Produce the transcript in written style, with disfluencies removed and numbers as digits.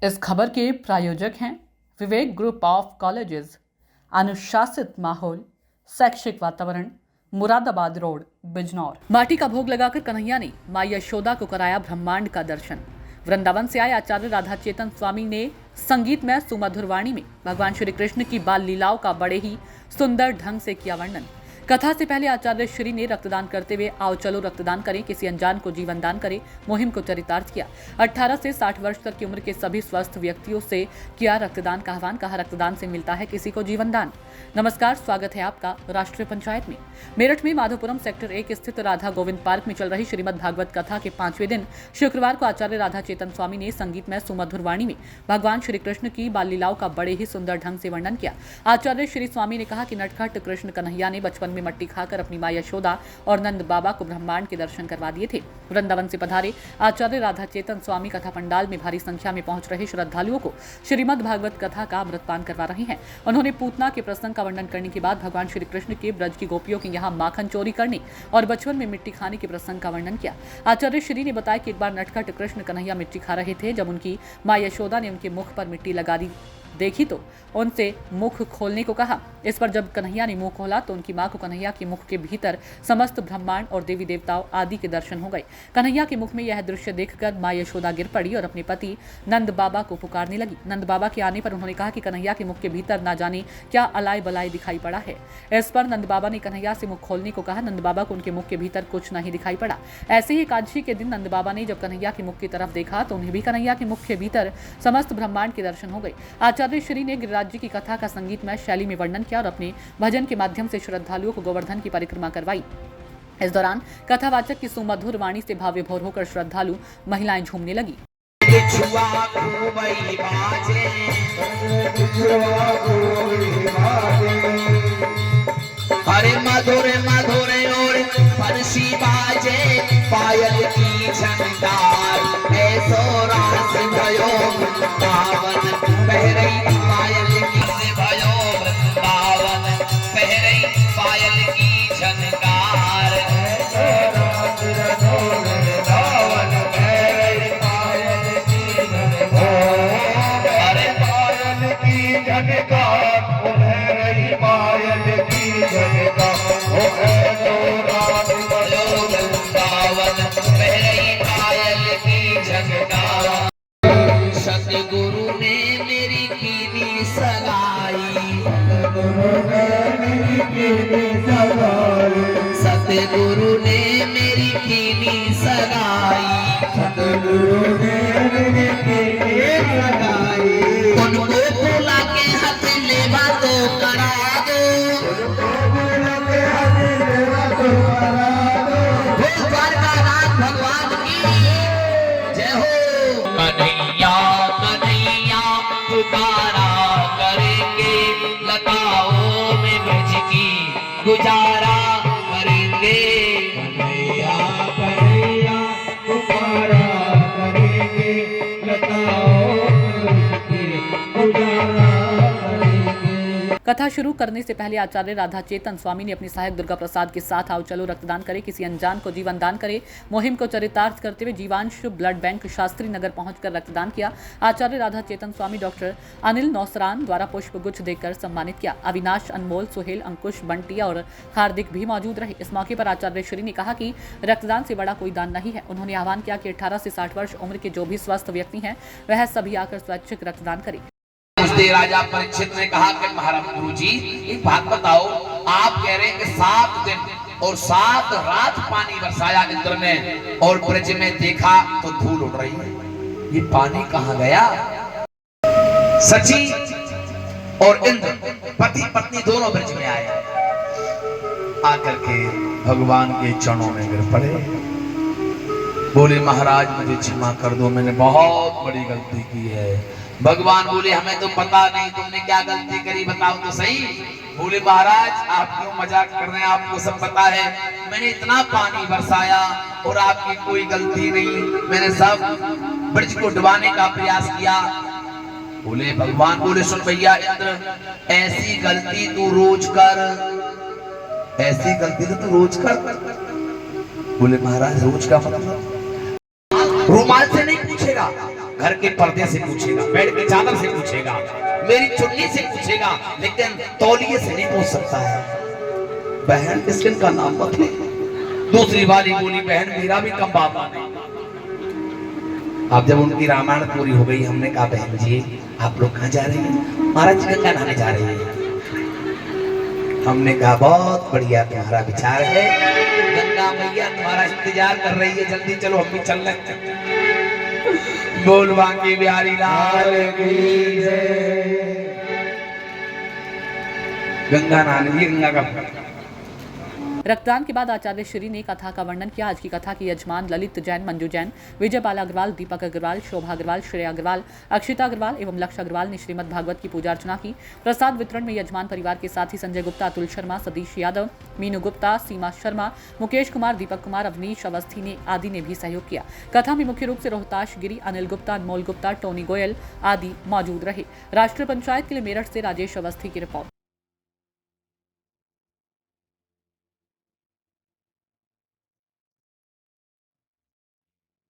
इस खबर के प्रायोजक हैं विवेक ग्रुप ऑफ कॉलेजेस, अनुशासित माहौल, शैक्षिक वातावरण, मुरादाबाद रोड, बिजनौर। माटी का भोग लगाकर कन्हैया ने मां यशोदा को कराया ब्रह्मांड का दर्शन। वृंदावन से आए आचार्य राधा चेतन स्वामी ने संगीतमय सुमधुर वाणी में भगवान श्री कृष्ण की बाल लीलाओं का बड़े ही सुंदर ढंग से किया वर्णन। कथा से पहले आचार्य श्री ने रक्तदान करते हुए आओ चलो रक्तदान करें, किसी अनजान को जीवन दान करें मुहिम को चरितार्थ किया। 18 से 60 वर्ष तक की उम्र के सभी स्वस्थ व्यक्तियों से किया रक्तदान का आह्वान, कहा रक्तदान से मिलता है किसी को जीवन दान। नमस्कार, स्वागत है आपका राष्ट्रीय पंचायत में। मेरठ में माधोपुरम सेक्टर 1 स्थित राधा गोविंद पार्क में चल रही श्रीमद् भागवत कथा के 5वें दिन शुक्रवार को आचार्य राधा चेतन स्वामी ने संगीतमय सुमधुर वाणी में भगवान श्री कृष्ण की बाल लीलाओं का बड़े ही सुंदर ढंग से वर्णन किया। आचार्य श्री स्वामी ने कहा कि नटखट कृष्ण कन्हैया ने बचपन में मट्टी खाकर अपनी मां यशोदा और नंद बाबा को ब्रह्मांड के दर्शन करवा दिए थे। वृंदावन से पधारे आचार्य राधा चेतन स्वामी कथा पंडाल में भारी संख्या में पहुंच रहे श्रद्धालुओं को श्रीमद् भागवत कथा का अमृतपान करवा रहे हैं। उन्होंने पूतना के प्रसंग का वर्णन करने के बाद भगवान श्री कृष्ण के ब्रज की गोपियों के यहाँ माखन चोरी करने और बचपन में मिट्टी खाने के प्रसंग का वर्णन किया। आचार्य श्री ने बताया कि एक बार नटखट कृष्ण कन्हैया मिट्टी खा रहे थे। जब उनकी मां यशोदा ने उनके मुख पर मिट्टी लगा दी देखी तो उनसे मुख खोलने को कहा। इस पर जब कन्हैया ने मुंह खोला तो उनकी मां को कन्हैया के मुख के भीतर समस्त ब्रह्मांड और देवी देवताओं आदि के दर्शन हो गए। कन्हैया के मुख में यह दृश्य देखकर मां यशोदा गिर पड़ी और अपने पति नंद बाबा को पुकारने लगी। नंद बाबा के आने पर उन्होंने कहा कि कन्हैया के मुख के भीतर ना जाने क्या अलाय बलाय दिखाई पड़ा है। इस पर नंद बाबा ने कन्हैया से मुख खोलने को कहा। नंद बाबा को उनके मुख के भीतर कुछ नहीं दिखाई पड़ा। ऐसे ही एकादशी के दिन नंद बाबा ने जब कन्हैया के मुख की तरफ देखा तो उन्हें भी कन्हैया के मुख के भीतर समस्त ब्रह्मांड के दर्शन हो गए। आचार्य श्री ने राज्य की कथा का संगीतमय शैली में वर्णन किया और अपने भजन के माध्यम से श्रद्धालुओं को गोवर्धन की परिक्रमा करवाई। इस दौरान कथावाचक की सुमधुर वाणी से भाव विभोर होकर श्रद्धालु महिलाएं झूमने लगी। अरे मधुरे मधुरे और बंसी बाजे, पायल की झनकार ऐसो रास भयो वृंदावन, बहरई पायल की भयो वृंदावन, बहरई पायल की झनकार ऐसो रास भयो वृंदावन, बहरई पायल की झनकार। अरे पायल की झनकार, बहरई पायल की झनकार, ओ ऐसो रास भयो वृंदावन, बहरई पायल की झनकार। सतगुरु ने मेरी कीनी सगाई, सतगुरु ने मेरी कीनी सगाई, सतगुरु ने मेरी कीनी सगाई। उनको बुला के हाथ लेवा तो करा दो, बुला के हाथ लेवा तो करा दो। द्वारकानाथ भगवान की जय हो। कन्हैया कन्हैया पुकारा करेंगे, लताओं में ब्रज की गुजारा करेंगे। कन्हैया कन्हैया पुकारा करेंगे, लताओं में ब्रज की गुजारा करेंगे। कथा शुरू करने से पहले आचार्य राधा चेतन स्वामी ने अपनी सहायक दुर्गा प्रसाद के साथ आओ चलो रक्तदान करें, किसी अनजान को जीवन दान करें मुहिम को चरितार्थ करते हुए जीवांश ब्लड बैंक शास्त्री नगर पहुंचकर रक्तदान किया। आचार्य राधा चेतन स्वामी डॉक्टर अनिल नौसरान द्वारा पुष्प गुच्छ देकर सम्मानित किया। अविनाश, अनमोल, सुहेल, अंकुश, बंटिया और हार्दिक भी मौजूद रहे। इस मौके पर आचार्य श्री ने कहा कि रक्तदान से बड़ा कोई दान नहीं है। उन्होंने आह्वान किया कि 18 से 60 वर्ष उम्र के जो भी स्वस्थ व्यक्ति हैं वह सभी आकर स्वैच्छिक रक्तदान करें। राजा परीक्षित ने कहा कि महाराज गुरु जी एक बात बताओ, आप कह रहे हैं कि 7 दिन और 7 रात पानी बरसाया इंद्र ने और ब्रज में देखा तो धूल उड़ रही है, ये पानी कहाँ गया? सची और इंद्र पति पत्नी दोनों ब्रज में आए, आकर के भगवान के चरणों में गिर पड़े, बोले महाराज मुझे क्षमा कर दो, मैंने बहुत बड़ी गलती की है। भगवान बोले हमें तो पता नहीं तुमने क्या गलती करी, बताओ तो सही। बोले महाराज आप क्यों मजाक कर रहे हैं, आपको सब पता है, मैंने इतना पानी बरसाया और आपकी कोई गलती नहीं, मैंने सब ब्रज को डुबाने का प्रयास किया। बोले भगवान बोले सुन भैया इंद्र, ऐसी गलती तू रोज कर, ऐसी गलती तो तू रोज कर। बोले महाराज रोज का मतलब रुमाल से नहीं पूछेगा, घर के पर्दे से पूछेगा, बेड की चादर से पूछेगा, मेरी चुन्नी से पूछेगा, लेकिन तौलिए से नहीं पूछ सकता है। बहन किसका नाम बदले। दूसरी वाली बोली, बहन मेरा भी कम बाबा नहीं। अब जब उनकी रामायण पूरी हो गई, हमने कहा बहन जी आप लोग कहाँ जा रही हैं? महाराज जी गंगा नहाने जा रही हैं। हमने कहा बहुत बढ़िया तुम्हारा विचार है, गंगा मैया तुम्हारा इंतजार कर रही है, जल्दी चलो हम भी चल रहे हैं। बोल बांके बिहारी लाल की जय। गंगा नहाने, ये गंगा का रक्तदान के बाद आचार्य श्री ने कथा का वर्णन किया। आज की कथा की यजमान ललित जैन, मंजू जैन, विजय बाला अग्रवाल, दीपक अग्रवाल, शोभा अग्रवाल, श्रेया अग्रवाल, अक्षिता अग्रवाल एवं लक्ष्य अग्रवाल ने श्रीमद् भागवत की पूजा अर्चना की। प्रसाद वितरण में यजमान परिवार के साथ ही संजय गुप्ता, अतुल शर्मा, सतीश यादव, मीनू गुप्ता, सीमा शर्मा, मुकेश कुमार, दीपक कुमार, अवनीश अवस्थी ने आदि ने भी सहयोग किया। कथा में मुख्य रूप से रोहताश गिरी, अनिल गुप्ता, अनमोल गुप्ता, टोनी गोयल आदि मौजूद रहे। राष्ट्रीय पंचायत के लिए मेरठ से राजेश अवस्थी की रिपोर्ट।